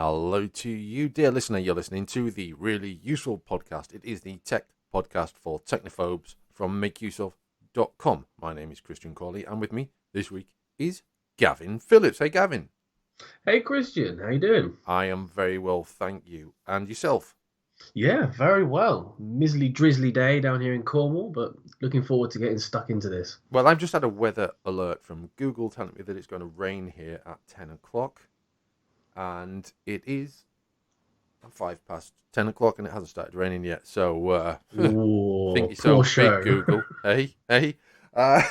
Hello to you, dear listener. You're listening to the Really Useful Podcast. It is the tech podcast for technophobes from makeuseof.com. My name is Christian Corley, and with me this week is Gavin Phillips. Hey, Gavin. Hey Christian, how you doing? I am very well, thank you. And yourself? Yeah, very well. Miserly drizzly day down here in Cornwall, but looking forward to getting stuck into this. Well, I've just had a weather alert from Google telling me that it's going to rain here at 10 o'clock. And it is 10:05, and it hasn't started raining yet. So, think Ooh, poor yourself big, show. Google. Hey. Uh,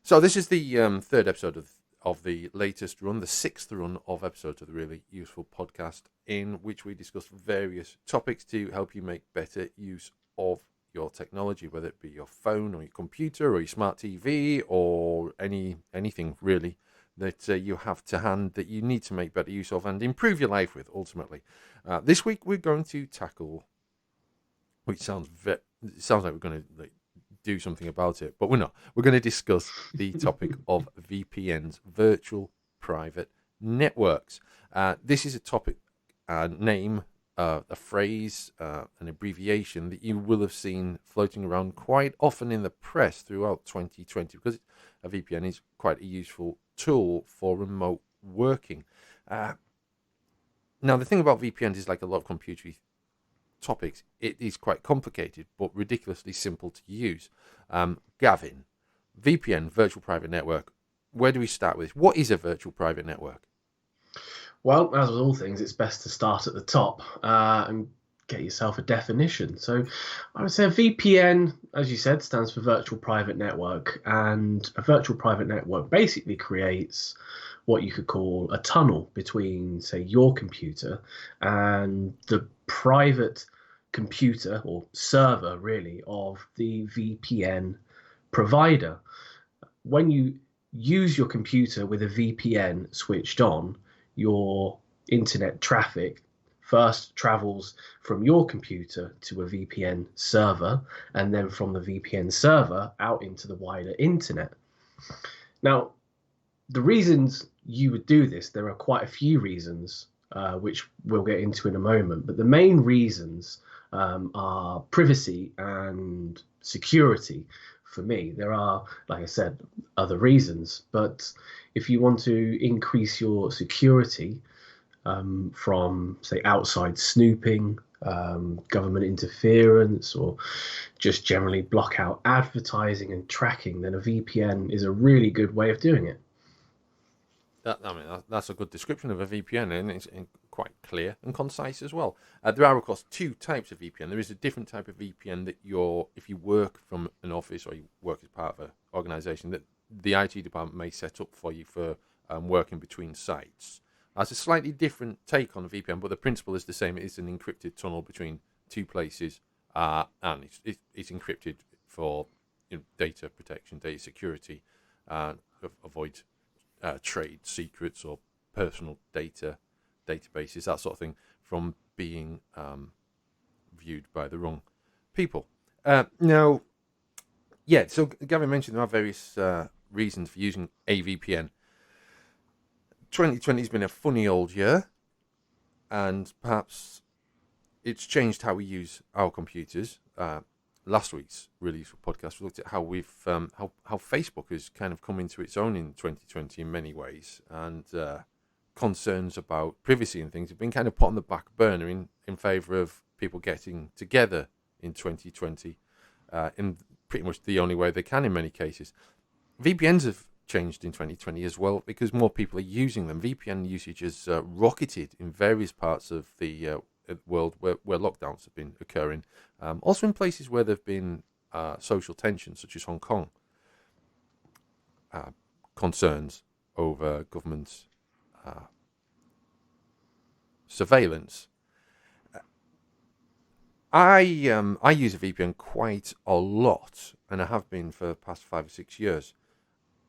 so this is the third episode of the latest run, the sixth run of episodes of the Really Useful Podcast, in which we discuss various topics to help you make better use of your technology, whether it be your phone or your computer or your smart TV or anything really that you have to hand that you need to make better use of and improve your life with, ultimately. This week we're going to tackle, which sounds like we're going to do something about it, but we're not. We're going to discuss the topic of VPNs, virtual private networks. This is a topic, name, a phrase, an abbreviation that you will have seen floating around quite often in the press throughout 2020, because a VPN is quite a useful tool for remote working. Now, the thing about VPNs is, like a lot of computer topics, it is quite complicated but ridiculously simple to use. Gavin, VPN, virtual private network, where do we start with? What is a virtual private network? Well, as with all things, it's best to start at the top and get yourself a definition. So I would say a VPN, as you said, stands for virtual private network, and a virtual private network basically creates what you could call a tunnel between, say, your computer and the private computer or server, really, of the VPN provider. When you use your computer with a VPN switched on, your internet traffic first travels from your computer to a VPN server, and then from the VPN server out into the wider internet. Now, the reasons you would do this, there are quite a few reasons, which we'll get into in a moment. But the main reasons are privacy and security for me. There are, like I said, other reasons. But if you want to increase your security from, say, outside snooping, government interference, or just generally block out advertising and tracking, then a VPN is a really good way of doing it. That's a good description of a VPN, and it's quite clear and concise as well. There are, of course, two types of VPN. There is a different type of VPN that if you work from an office or you work as part of an organization, that the IT department may set up for you for working between sites. That's a slightly different take on a VPN, but the principle is the same. It is an encrypted tunnel between two places, and it's encrypted for data protection, data security, avoid trade secrets or personal databases, that sort of thing, from being viewed by the wrong people. Now, so Gavin mentioned there are various reasons for using a VPN. 2020 has been a funny old year, and perhaps it's changed how we use our computers. Last week's Really Useful Podcast, we looked at how we've how Facebook has kind of come into its own in 2020 in many ways, and concerns about privacy and things have been kind of put on the back burner in favour of people getting together in 2020 in pretty much the only way they can in many cases. VPNs have changed in 2020 as well, because more people are using them. VPN usage has rocketed in various parts of the world where lockdowns have been occurring. Also in places where there have been social tensions, such as Hong Kong. Concerns over government surveillance. I use a VPN quite a lot, and I have been for the past 5 or 6 years.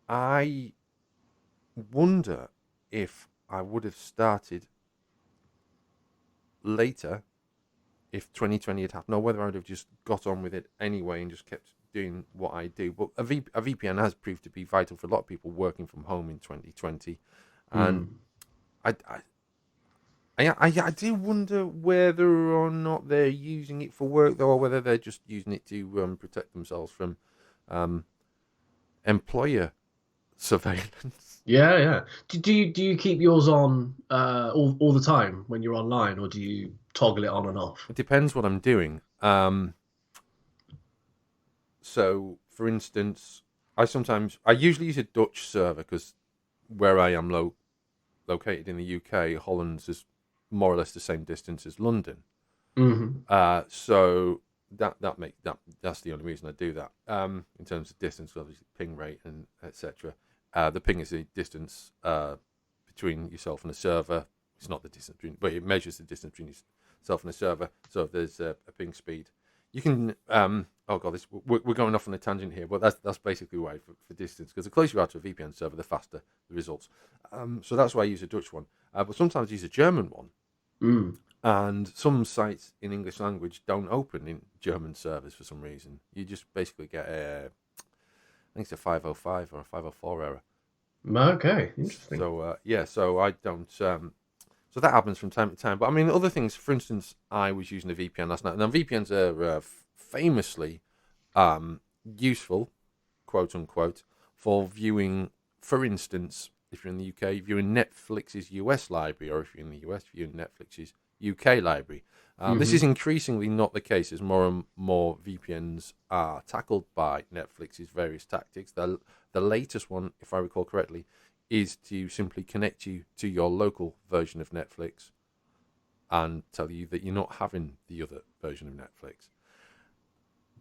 I wonder if I would have started later if 2020 had happened, or whether I would have just got on with it anyway and just kept doing what I do. But a VPN has proved to be vital for a lot of people working from home in 2020, and Mm. I I do wonder whether or not they're using it for work, though, or whether they're just using it to protect themselves from um, employer surveillance. Yeah, yeah. Do you keep yours on all the time when you're online, or do you toggle it on and off? It depends what I'm doing. So, for instance, I usually use a Dutch server because where I am located in the UK, Holland's is more or less the same distance as London. Hmm. So that's the only reason I do that. In terms of distance, obviously ping rate and etc. The ping is the distance between yourself and the server. It's not the distance between, but it measures the distance between yourself and the server. So if there's a ping speed, you can. Oh god, we're going off on a tangent here, but that's basically why for distance, because the closer you are to a VPN server, the faster the results. So that's why I use a Dutch one, but sometimes I use a German one. Mm. And some sites in English language don't open in German servers for some reason. You just basically get I think it's a 505 or a 504 error. Okay, interesting. So so I don't. So that happens from time to time. But I mean, other things. For instance, I was using a VPN last night. Now VPNs are famously useful, quote unquote, for viewing. For instance, if you're in the UK, viewing Netflix's US library, or if you're in the US, viewing Netflix's UK library. This Hmm. is increasingly not the case as more and more VPNs are tackled by Netflix's various tactics. The latest one, if I recall correctly, is to simply connect you to your local version of Netflix and tell you that you're not having the other version of Netflix.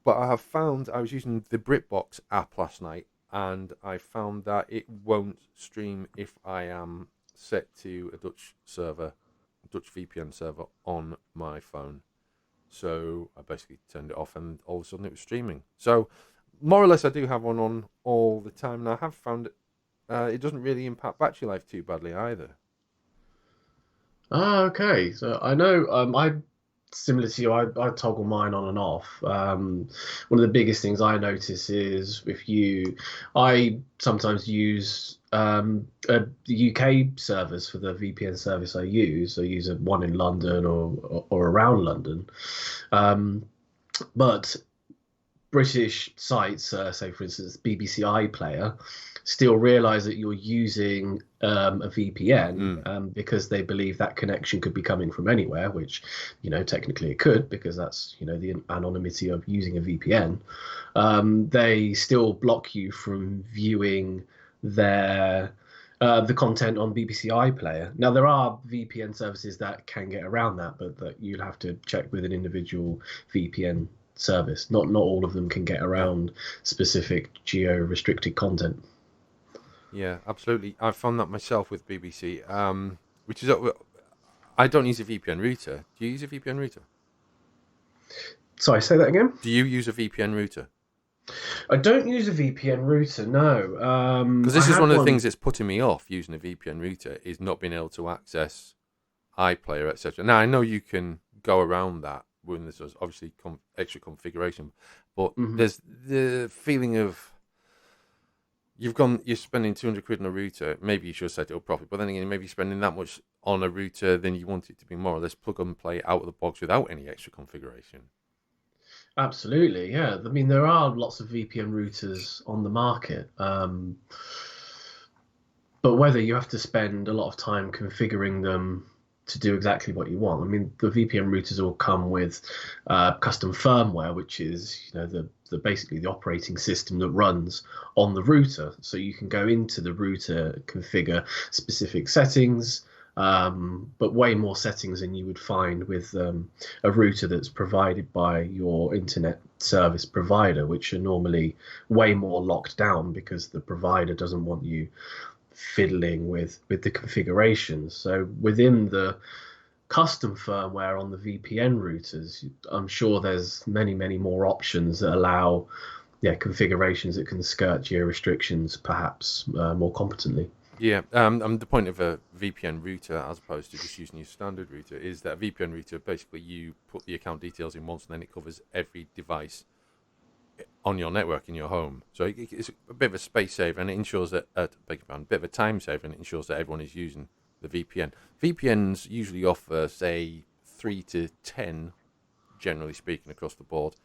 But I have found I was using the BritBox app last night, and I found that it won't stream if I am set to a Dutch server, Dutch VPN server on my phone. So I basically turned it off, and all of a sudden it was streaming. So more or less, I do have one on all the time, and I have found it doesn't really impact battery life too badly either. Ah, okay. So I know I similar to you, I toggle mine on and off. One of the biggest things I notice is I sometimes use the UK servers for the VPN service I use. I use one in London or around London. Um, but British sites, say for instance BBC iPlayer, still realise that you're using a VPN Mm. because they believe that connection could be coming from anywhere, which technically it could because that's the anonymity of using a VPN. They still block you from viewing their the content on BBC iPlayer. Now there are VPN services that can get around that, but that you'll have to check with an individual VPN service. Not all of them can get Yeah, around specific geo-restricted content. yeah, absolutely. I've found that myself with BBC, which is I don't use a VPN router. Do you use a VPN router? Sorry, say that again. Do you use a VPN router? I don't use a VPN router. No, Because I this is one had of the one. things that's putting me off using a VPN router is not being able to access iPlayer, etc. Now I know you can go around that when there's obviously extra configuration, but Mhm. there's the feeling of you're spending 200 quid on a router. Maybe you should set it up properly, but then again, maybe you're spending that much on a router, then you want it to be more or less plug and play out of the box without any extra configuration. Absolutely, yeah. I mean, there are lots of VPN routers on the market, but whether you have to spend a lot of time configuring them to do exactly what you want. I mean, the VPN routers all come with custom firmware, which is the basically the operating system that runs on the router. So you can go into the router, configure specific settings, but way more settings than you would find with a router that's provided by your internet service provider, which are normally way more locked down because the provider doesn't want you fiddling with the configurations. So within the custom firmware on the VPN routers, I'm sure there's many more options that allow configurations that can skirt geo restrictions perhaps more competently. Yeah, the point of a VPN router, as opposed to just using your standard router, is that a VPN router basically you put the account details in once, and then it covers every device on your network in your home. So it's a bit of a space saver, and it ensures that, beg your pardon, a bit of a time saver, and it ensures that everyone is using the VPN. VPNs usually offer, say, 3 to 10, generally speaking, across the board,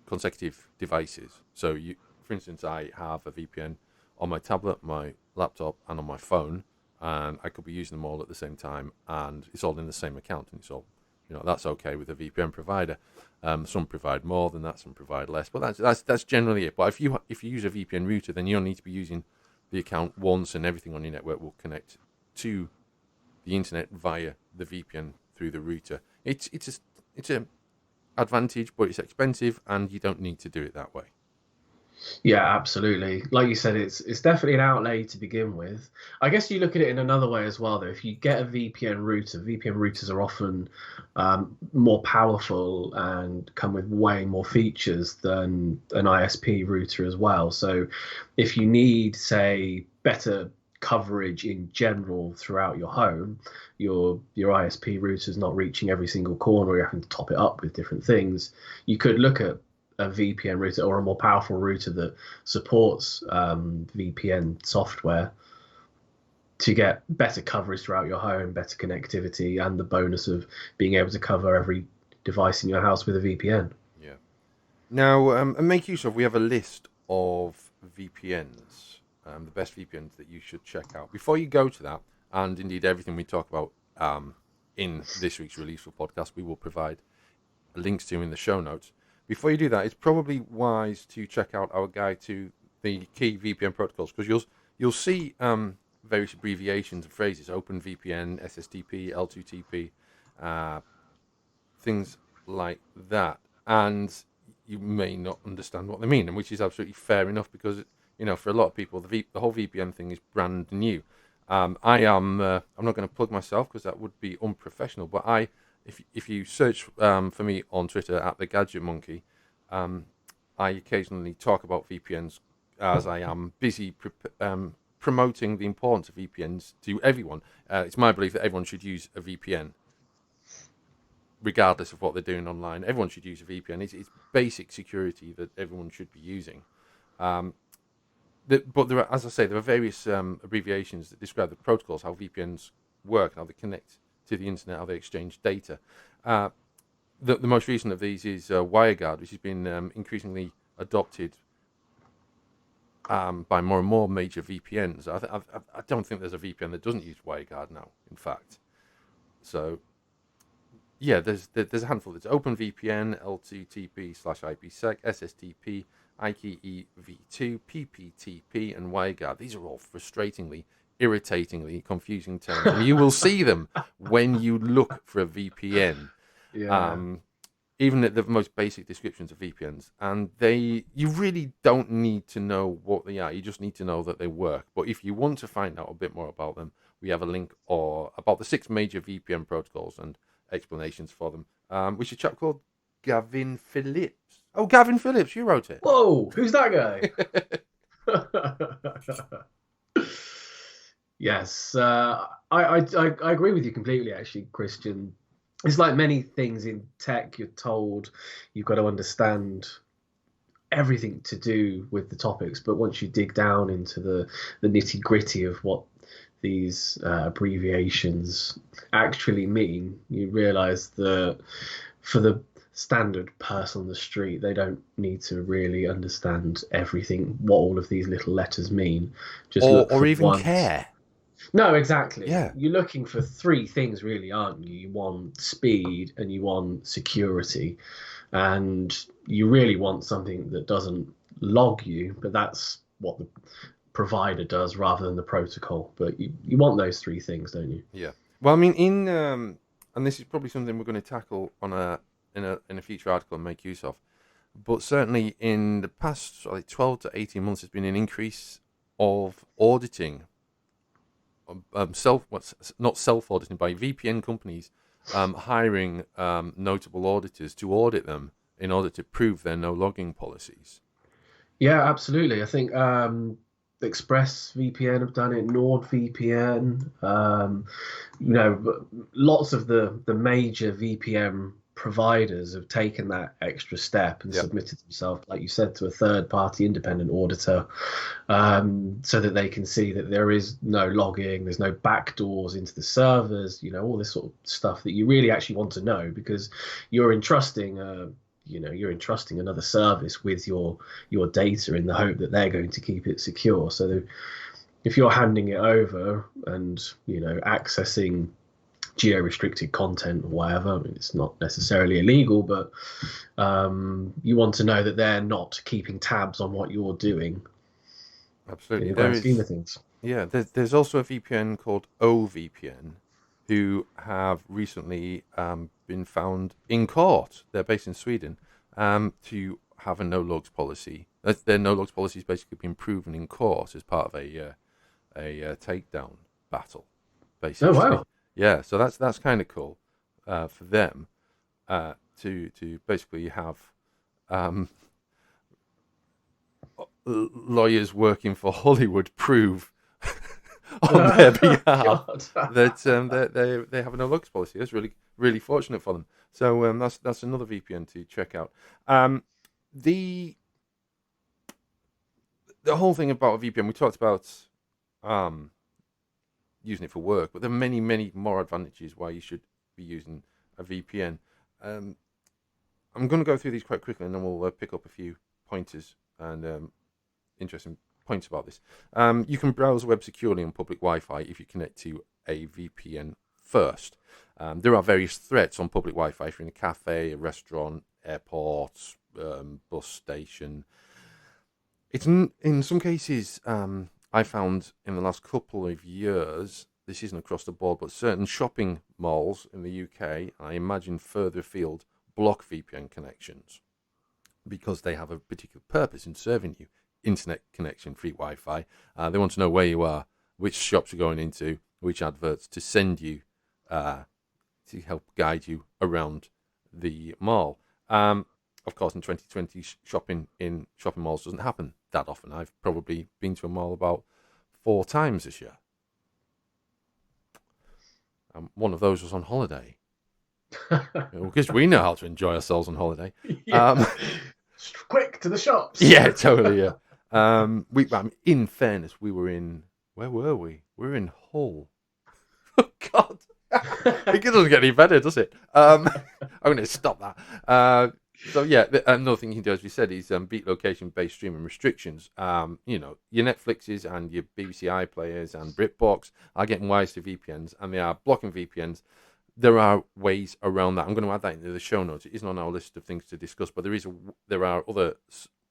consecutive devices. So, for instance, I have a VPN on my tablet, my laptop, and on my phone, and I could be using them all at the same time, and it's all in the same account, and it's all, that's okay with a VPN provider. Some provide more than that, some provide less, but that's generally it. But if you use a VPN router, then you don't need to be using the account once, and everything on your network will connect to the internet via the VPN through the router. It's a advantage, but it's expensive, and you don't need to do it that way. Yeah, absolutely. Like you said, it's definitely an outlay to begin with. I guess you look at it in another way as well, though. If you get a VPN router, VPN routers are often more powerful and come with way more features than an ISP router as well. So if you need, say, better coverage in general throughout your home, your ISP router is not reaching every single corner, you're having to top it up with different things. You could look at a VPN router or a more powerful router that supports VPN software to get better coverage throughout your home, better connectivity, and the bonus of being able to cover every device in your house with a VPN. Yeah. Now, and make use of, we have a list of VPNs, the best VPNs that you should check out. Before you go to that, and indeed everything we talk about in this week's Releaseful podcast, we will provide links to in the show notes. Before you do that, it's probably wise to check out our guide to the key VPN protocols, because you'll see various abbreviations and phrases: OpenVPN, SSTP, L2TP, things like that, and you may not understand what they mean, and which is absolutely fair enough, because for a lot of people the whole VPN thing is brand new. I'm not going to plug myself because that would be unprofessional, but if you search for me on Twitter at the Gadget Monkey, I occasionally talk about VPNs, as I am busy promoting the importance of VPNs to everyone. It's my belief that everyone should use a VPN, regardless of what they're doing online. Everyone should use a VPN. It's basic security that everyone should be using. But there are, as I say, there are various abbreviations that describe the protocols, how VPNs work, how they connect to the internet, how they exchange data. The most recent of these is WireGuard, which has been increasingly adopted by more and more major VPNs. I don't think there's a VPN that doesn't use WireGuard now, in fact. So, yeah, there's a handful. There's OpenVPN, L2TP/IPsec, SSTP, IKEv2, PPTP, and WireGuard. These are all frustratingly, irritatingly confusing terms, and you will see them when you look for a VPN. Yeah. Even at the most basic descriptions of VPNs, and you really don't need to know what they are. You just need to know that they work. But if you want to find out a bit more about them, we have a link about the 6 major VPN protocols and explanations for them, which is a chap called Gavin Phillips. Oh, Gavin Phillips, you wrote it. Whoa, who's that guy? Yes, I agree with you completely, actually, Christian. It's like many things in tech, you're told you've got to understand everything to do with the topics, but once you dig down into the nitty gritty of what these abbreviations actually mean, you realize that for the standard person on the street, they don't need to really understand everything, what all of these little letters mean. Just or even care. No, exactly. Yeah. You're looking for 3 things, really, aren't you? You want speed and you want security. And you really want something that doesn't log you, but that's what the provider does rather than the protocol. But you want those 3 things, don't you? Yeah. Well, I mean, and this is probably something we're going to tackle in a future article and make use of. But certainly in the past 12 to 18 months, there's been an increase of auditing. Not self-auditing, by VPN companies hiring notable auditors to audit them in order to prove their no-logging policies. Yeah, absolutely. I think ExpressVPN have done it, NordVPN. Lots of the major VPN providers have taken that extra step and Yeah. submitted themselves, like you said, to a third-party independent auditor, so that they can see that there is no logging, there's no backdoors into the servers, all this sort of stuff that you really actually want to know, because you're entrusting you're entrusting another service with your data in the hope that they're going to keep it secure. So if you're handing it over and accessing geo-restricted content or whatever, I mean, it's not necessarily illegal, but you want to know that they're not keeping tabs on what you're doing in Absolutely. the grand scheme of things. Yeah, there's also a VPN called OVPN who have recently been found in court. They're based in Sweden to have a no-logs policy. Their no-logs policy has basically been proven in court as part of a takedown battle, Oh basically. wow! Yeah, so that's kind of cool for them to basically have um, lawyers working for Hollywood prove on their behalf that they have a no-logs policy. That's really fortunate for them. So that's another VPN to check out. The whole thing about a VPN, we talked about using it for work, but there are many more advantages why you should be using a VPN. I'm going to go through these quite quickly, and then we'll pick up a few pointers and interesting points about this. You can browse the web securely on public Wi-Fi if you connect to a VPN first. There are various threats on public Wi-Fi if you're in a cafe, a restaurant, airport, bus station. It's in some cases I found in the last couple of years, this isn't across the board, but certain shopping malls in the UK, I imagine further afield, block VPN connections because they have a particular purpose in serving you internet connection, free Wi-Fi. They want to know where you are, which shops you're going into, which adverts to send you to help guide you around the mall. Of course, in 2020, shopping in shopping malls doesn't happen that often. I've probably been to a mall about 4 times this year. One of those was on holiday. Because we know how to enjoy ourselves on holiday. Yeah. Quick to the shops. Yeah, totally. Yeah. In fairness, we were in. Where were we? We were in Hull. Oh God, it doesn't get any better, does it? I'm going to stop that. So yeah, another thing you can do, as we said, is beat location-based streaming restrictions. Your Netflixes and your BBC iPlayers and BritBox are getting wise to VPNs, and they are blocking VPNs. There are ways around that. I'm going to add that into the show notes. It isn't on our list of things to discuss, but there are other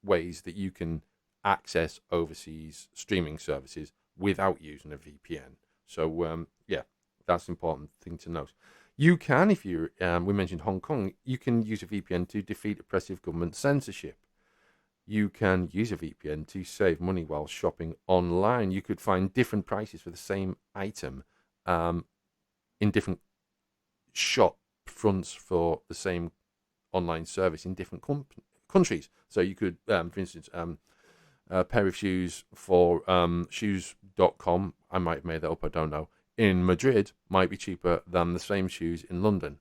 ways that you can access overseas streaming services without using a VPN. So yeah, that's an important thing to note. You can, if you we mentioned Hong Kong, you can use a VPN to defeat oppressive government censorship. You can use a VPN to save money while shopping online. You could find different prices for the same item in different shop fronts for the same online service in different countries. So you could, for instance, a pair of shoes for shoes.com, I might have made that up, I don't know, in Madrid might be cheaper than the same shoes in London,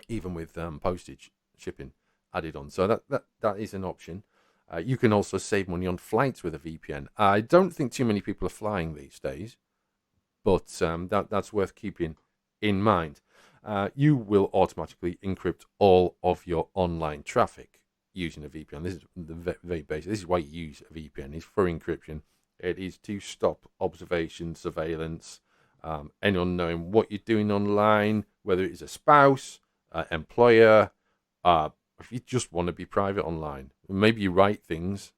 even with postage shipping added on. So that is an option. You can also save money on flights with a VPN. I don't think too many people are flying these days, but that's worth keeping in mind. You will automatically encrypt all of your online traffic using a VPN. This is the very basic. This is why you use a VPN. It's for encryption. It is to stop observation, surveillance, anyone knowing what you're doing online, whether it is a spouse, employer, if you just want to be private online. Maybe you write things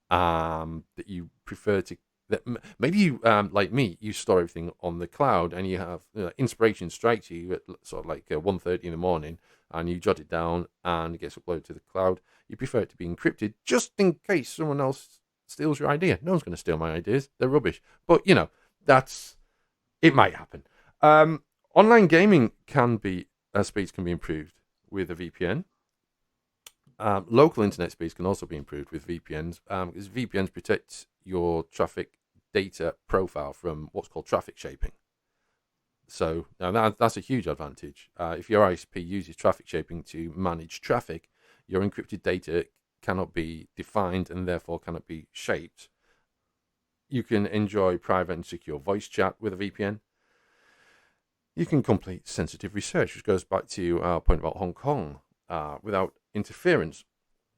that you prefer to. That maybe you, like me, you store everything on the cloud, and you have inspiration strikes you at sort of like 1:30 in the morning, and you jot it down, and it gets uploaded to the cloud. You prefer it to be encrypted, just in case someone else steals your idea. No one's going to steal my ideas; they're rubbish. But it might happen. Online gaming speeds can be improved with a VPN. Local internet speeds can also be improved with VPNs, because VPNs protect your traffic data profile from what's called traffic shaping. So now that's a huge advantage. If your ISP uses traffic shaping to manage traffic, your encrypted data cannot be defined and therefore cannot be shaped. You can enjoy private and secure voice chat with a VPN. You can complete sensitive research, which goes back to our point about Hong Kong, without interference.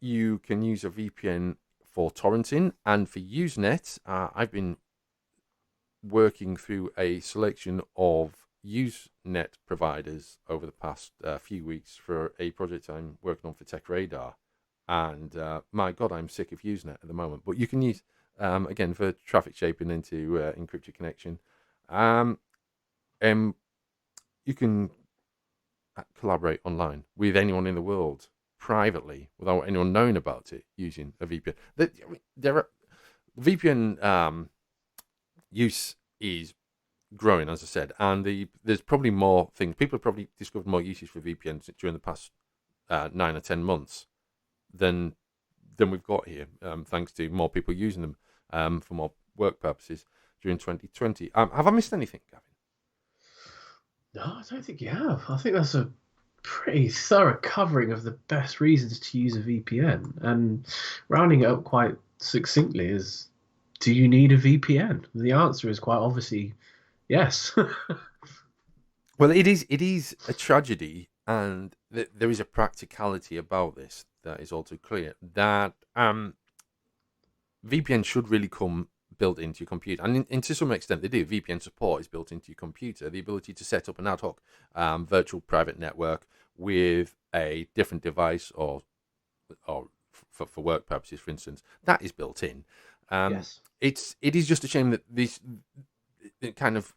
You can use a VPN for torrenting and for Usenet. I've been working through a selection of Usenet providers over the past few weeks for a project I'm working on for Tech Radar. And my God, I'm sick of Usenet at the moment. But you can use, again, for traffic shaping into encrypted connection. You can collaborate online with anyone in the world privately without anyone knowing about it using a VPN. VPN use is growing, as I said, and there's probably more things. People have probably discovered more uses for VPNs during the past 9 or 10 months than we've got here, thanks to more people using them for more work purposes during 2020. Have I missed anything, Gavin? No, I don't think you have. I think that's a pretty thorough covering of the best reasons to use a VPN. And rounding it up quite succinctly is, do you need a VPN? The answer is quite obviously yes. Well, it is a tragedy, and there is a practicality about this that is all too clear. That VPN should really come built into your computer, and to some extent they do. VPN support is built into your computer. The ability to set up an ad hoc virtual private network with a different device, or for work purposes, for instance, that is built in. Yes. It is just a shame that this kind of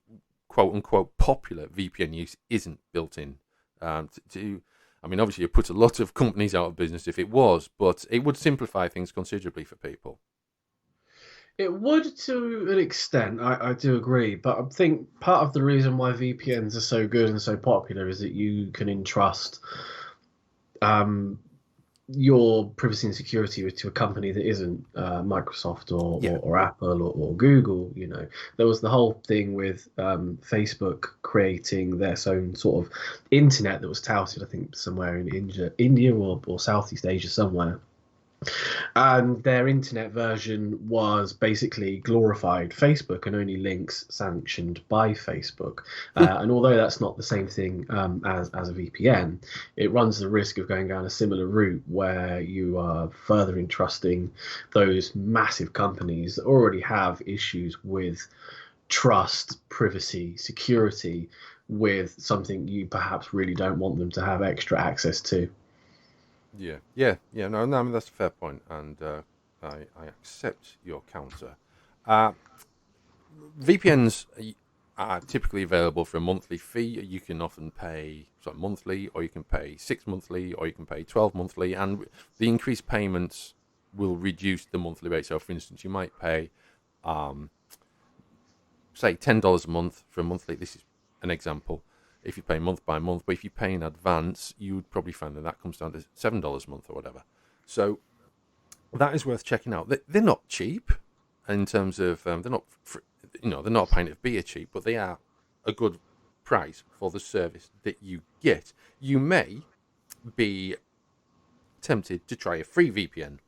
quote unquote popular VPN use isn't built in. I mean, obviously, it puts a lot of companies out of business if it was, but it would simplify things considerably for people. It would to an extent, I do agree, but I think part of the reason why VPNs are so good and so popular is that you can entrust your privacy and security to a company that isn't Microsoft or Apple or Google. You know, there was the whole thing with Facebook creating their own sort of internet that was touted, I think, somewhere in India or Southeast Asia somewhere. And their internet version was basically glorified Facebook and only links sanctioned by Facebook. And although that's not the same thing as a VPN, it runs the risk of going down a similar route where you are further entrusting those massive companies that already have issues with trust, privacy, security with something you perhaps really don't want them to have extra access to. Yeah. No, I mean, that's a fair point, and I accept your counter. VPNs are typically available for a monthly fee. You can often pay monthly, or you can pay 6 monthly, or you can pay 12 monthly, and the increased payments will reduce the monthly rate. So, for instance, you might pay, say, $10 a month for a monthly. This is an example. If you pay month by month, but if you pay in advance, you would probably find that comes down to $7 a month or whatever. So that is worth checking out. They're not cheap in terms of they're not they're not a pint of beer cheap, but they are a good price for the service that you get. You may be tempted to try a free VPN.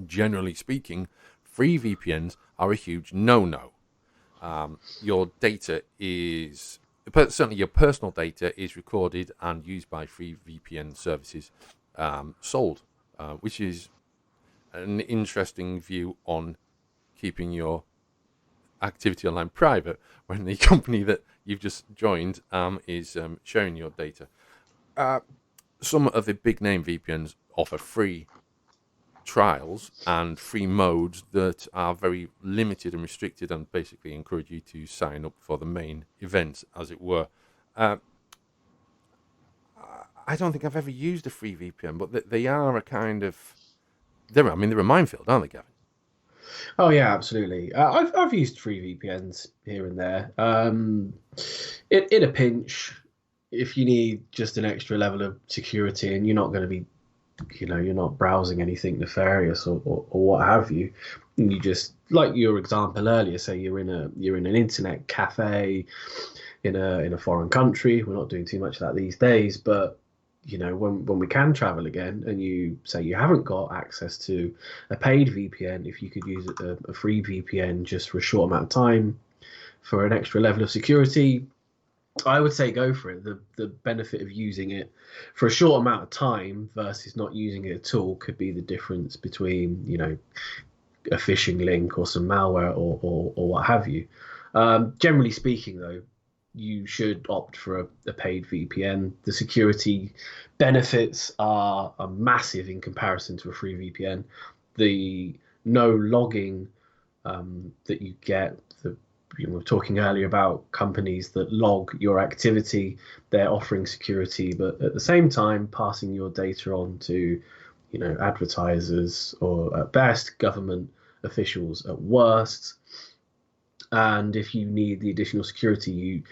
Generally speaking, free VPNs are a huge no-no. Your data is certainly your personal data is recorded and used by free VPN services sold, which is an interesting view on keeping your activity online private when the company that you've just joined is sharing your data. Some of the big name VPNs offer free trials and free modes that are very limited and restricted and basically encourage you to sign up for the main events, as it were. I don't think I've ever used a free VPN, but they are a kind of they're a minefield, aren't they, Gavin? Oh yeah, absolutely. I've used free VPNs here and there. In a pinch, if you need just an extra level of security and you're not going to be, you're not browsing anything nefarious or what have you. You just, like your example earlier, say you're in an internet cafe, in a foreign country. We're not doing too much of that these days, but when we can travel again, and you say you haven't got access to a paid VPN, if you could use a free VPN just for a short amount of time for an extra level of security, I would say go for it. The benefit of using it for a short amount of time versus not using it at all could be the difference between a phishing link or some malware or what have you. Generally speaking, though, you should opt for a paid VPN. The security benefits are massive in comparison to a free VPN. The no logging that you get, we were talking earlier about companies that log your activity. They're offering security, but at the same time passing your data on to advertisers, or at best government officials at worst. And if you need the additional security,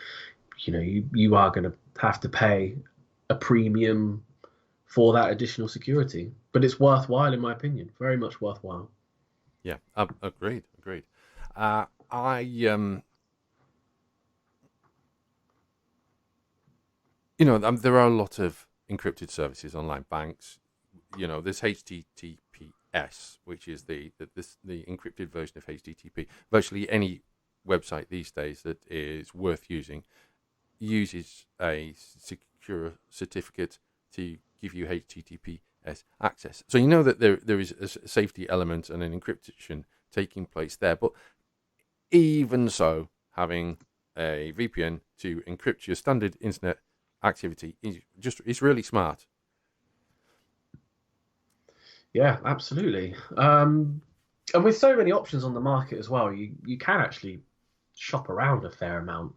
you are going to have to pay a premium for that additional security. But it's worthwhile, in my opinion, very much worthwhile. Yeah, agreed. I there are a lot of encrypted services, online banks. There's HTTPS, which is the encrypted version of HTTP. Virtually any website these days that is worth using uses a secure certificate to give you HTTPS access. So that there is a safety element and an encryption taking place there. But even so, having a VPN to encrypt your standard internet activity is really smart. Yeah, absolutely. And with so many options on the market as well, you can actually shop around a fair amount.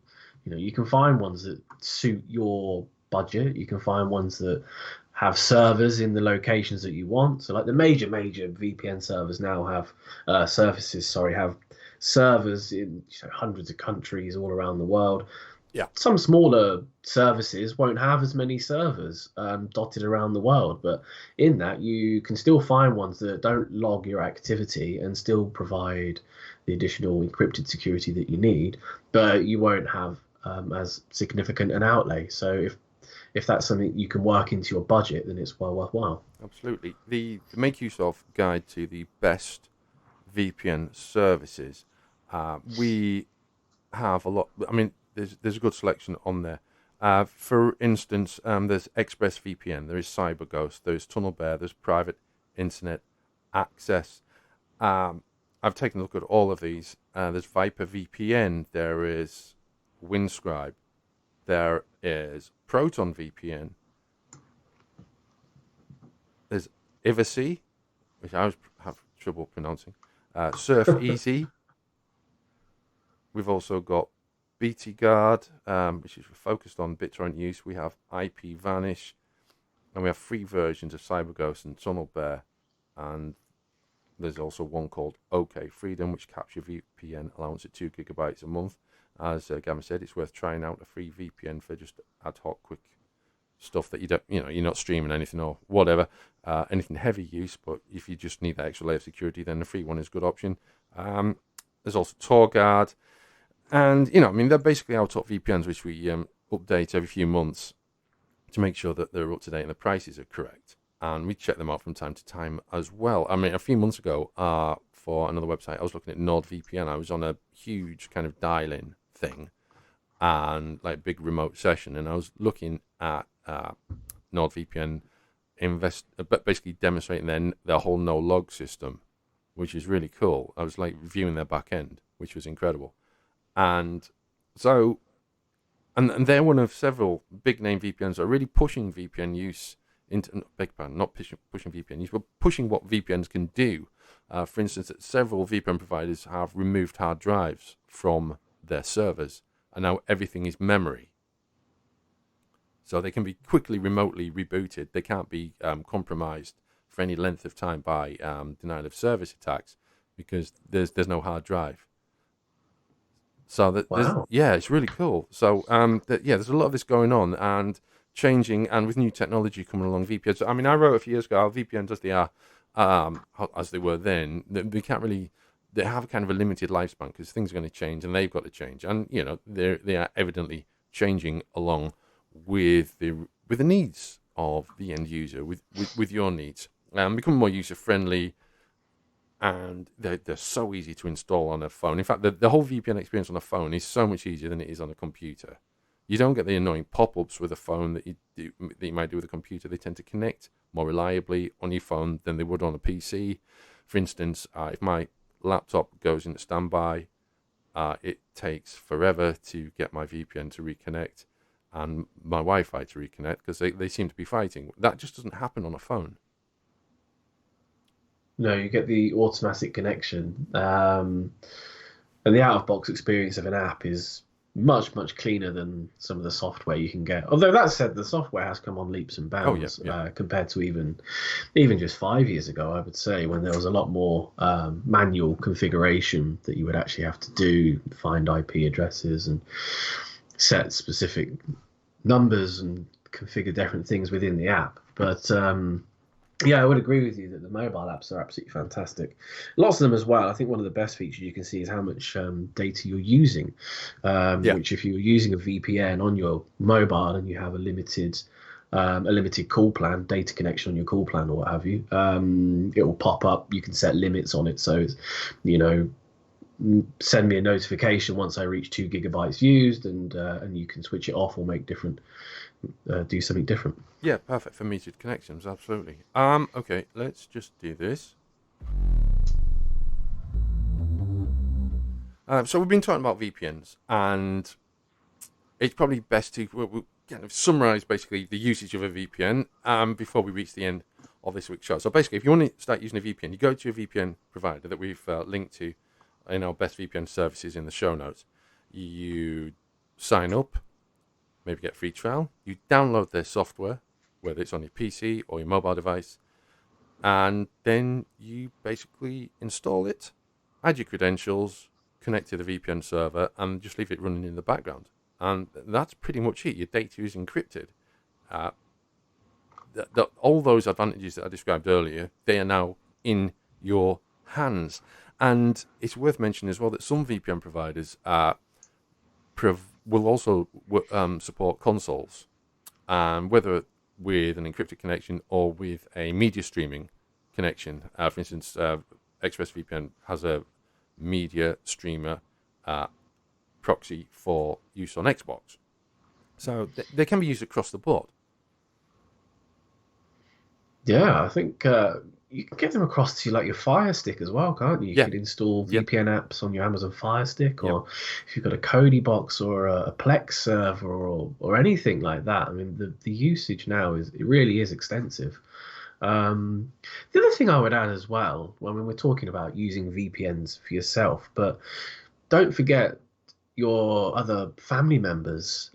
You can find ones that suit your budget. You can find ones that have servers in the locations that you want. So like the major VPN servers now have have servers in hundreds of countries all around the world. Yeah. Some smaller services won't have as many servers dotted around the world, but in that you can still find ones that don't log your activity and still provide the additional encrypted security that you need, but you won't have as significant an outlay. So if that's something you can work into your budget, then it's well worthwhile. Absolutely. The Make Use Of guide to the best VPN services, we have a lot. I mean, there's a good selection on there. For instance, there's ExpressVPN, there is CyberGhost, there's TunnelBear, there's Private Internet Access. I've taken a look at all of these. There's Viper VPN, there is Windscribe, there is Proton VPN, there's Ivacy, which I always have trouble pronouncing, Surf Easy. We've also got BT Guard, which is focused on BitTorrent use. We have IP Vanish, and we have free versions of CyberGhost and TunnelBear. And there's also one called OK Freedom, which caps your VPN allowance at 2 gigabytes a month. As Gavin said, it's worth trying out a free VPN for just ad hoc, quick stuff that you're not streaming anything or whatever, anything heavy use. But if you just need that extra layer of security, then the free one is a good option. There's also TorGuard. And, they're basically our top VPNs, which we update every few months to make sure that they're up to date and the prices are correct. And we check them out from time to time as well. A few months ago, for another website, I was looking at NordVPN. I was on a huge kind of dial-in thing and like big remote session. And I was looking at NordVPN basically demonstrating their whole no-log system, which is really cool. I was like viewing their back end, which was incredible. And so, and they're one of several big name VPNs that are really pushing VPN use into, not pushing VPN use, but pushing what VPNs can do. For instance, several VPN providers have removed hard drives from their servers, and now everything is memory. So they can be quickly, remotely rebooted. They can't be compromised for any length of time by denial of service attacks because there's no hard drive. So Wow. it's really cool. So there's a lot of this going on and changing, and with new technology coming along, VPNs. I wrote a few years ago, VPNs as they are, as they were then, they can't really. They have kind of a limited lifespan because things are going to change and they've got to change, and they are evidently changing along with the needs of the end user, with your needs, and become more user friendly. And they're so easy to install on a phone. In fact, the whole VPN experience on a phone is so much easier than it is on a computer. You don't get the annoying pop-ups with a phone that you might do with a computer. They tend to connect more reliably on your phone than they would on a PC. For instance, if my laptop goes into standby, it takes forever to get my VPN to reconnect and my Wi-Fi to reconnect because they seem to be fighting. That just doesn't happen on a phone. No, you get the automatic connection, and the out-of-box experience of an app is much, much cleaner than some of the software you can get. Although that said, the software has come on leaps and Oh yeah, bounds yeah. compared to even just 5 years ago, I would say, when there was a lot more manual configuration that you would actually have to do, find IP addresses and set specific numbers and configure different things within the app. But yeah, I would agree with you that the mobile apps are absolutely fantastic. Lots of them as well. I think one of the best features you can see is how much data you're using. Yeah. Which, if you're using a VPN on your mobile and you have a limited call plan, data connection on your call plan or what have you, it will pop up. You can set limits on it. So, you know, send me a notification once I reach 2 GB used, and you can switch it off or make different, do something different. Yeah, perfect for metered connections, absolutely. Okay, let's just do this. So we've been talking about VPNs, and it's probably best to we'll kind of summarize basically the usage of a VPN before we reach the end of this week's show. So basically, if you want to start using a VPN, you go to a VPN provider that we've linked to in our best VPN services in the show notes. You sign up, maybe get a free trial. You download their software, whether it's on your PC or your mobile device, and then you basically install it, add your credentials, connect to the VPN server, and just leave it running in the background. And that's pretty much it. Your data is encrypted. Uh, all those advantages that I described earlier, they are now in your hands. And it's worth mentioning as well that some VPN providers will also support consoles, whether with an encrypted connection or with a media streaming connection. For instance, ExpressVPN has a media streamer proxy for use on Xbox. So they can be used across the board. Yeah, I think you can get them across to like your Fire Stick as well, can't you? You Yeah. could install Yep. VPN apps on your Amazon Fire Stick, Yep. or if you've got a Kodi box or a Plex server or anything like that. I mean, the usage now it really is extensive. The other thing I would add as well, when we're talking about using VPNs for yourself, but don't forget your other family members.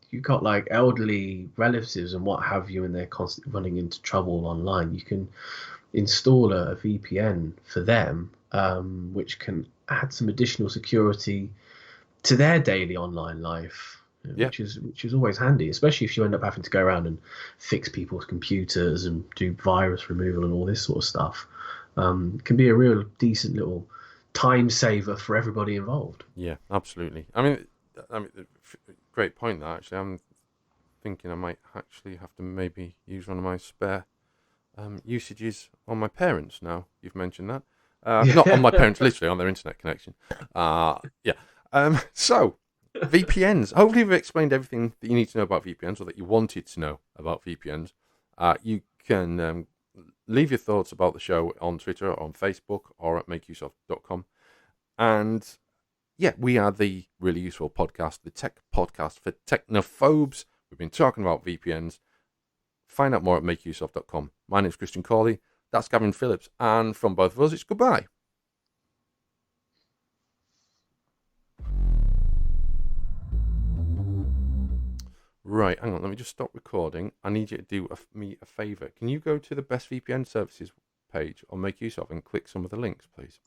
You've got like elderly relatives and what have you, and they're constantly running into trouble online. You can install a VPN for them, which can add some additional security to their daily online life, Yeah. which is always handy, especially if you end up having to go around and fix people's computers and do virus removal and all this sort of stuff. It can be a real decent little time saver for everybody involved. Yeah. Absolutely. I mean, great point. That actually, I'm thinking I might actually have to maybe use one of my spare usages on my parents now. You've mentioned that. Not on my parents, literally on their internet connection. Yeah. So, VPNs. Hopefully, we've explained everything that you need to know about VPNs or that you wanted to know about VPNs. You can leave your thoughts about the show on Twitter, or on Facebook, or at makeuseof.com. And yeah, we are the really useful podcast, the tech podcast for technophobes. We've been talking about VPNs. Find out more at makeuseof.com. My name's Christian Cawley. That's Gavin Phillips. And from both of us, it's goodbye. Right, hang on. Let me just stop recording. I need you to do me a favour. Can you go to the Best VPN Services page on Make Use Of and click some of the links, please?